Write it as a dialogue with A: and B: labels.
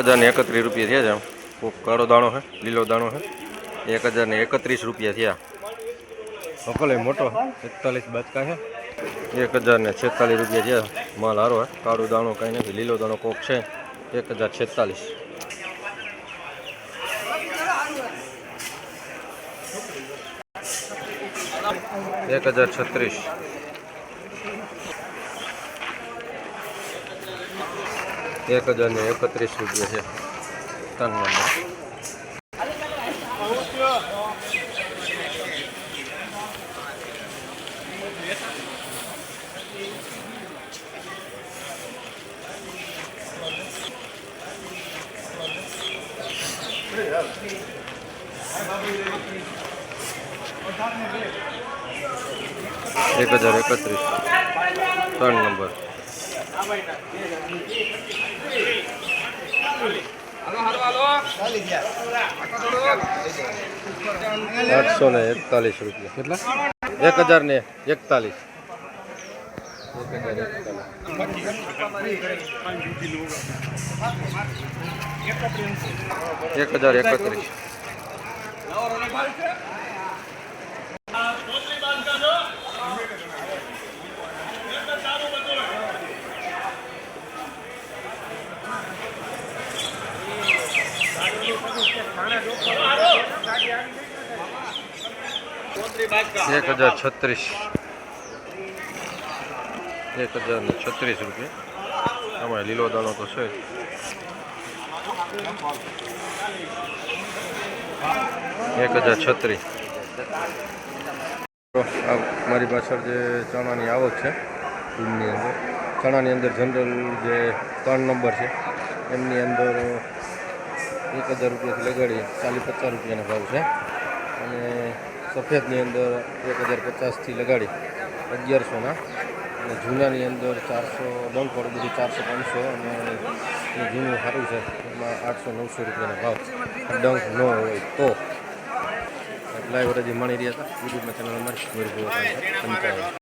A: 1031 થયા છે. કોક કાળો દાણો છે, લીલો દાણો છે. 1031 રૂપિયા થયા. અકલે મોટો 41 બાચકા છે. 1046 રૂપિયા થયા. માલ સારો હે. કાળો દાણો કાંઈ નથી, લીલો દાણો કોક છે. 1046. 1036. 1031 રૂપિયા છે. 3 નંબર. 1031. 3 નંબર. 841 રૂપિયા. કેટલા? 1041. 1031. 1036. 1036 રૂપિયા. આમાં લીલો દાણો તો છે. 1036. મારી પાછળ જે ચણાની આવક છે ટૂલની અંદર, ચણાની અંદર જનરલ જે 3 નંબર છે એમની અંદર 1000 રૂપિયાથી લગાડી 40-50 રૂપિયાના ભાવ છે. અને સફેદની અંદર 1050થી લગાડી 1100ના. અને જૂનાની અંદર 400 ડંક વાળું બધું 400-500. અને એ જૂનું સારું છે એમાં 800-900 રૂપિયાના ભાવ. ડંક ન હોય તો લાઈવ હજી મળી રહ્યા હતા યુટ્યુબમાં ચેનલ અમારી પંચાયત.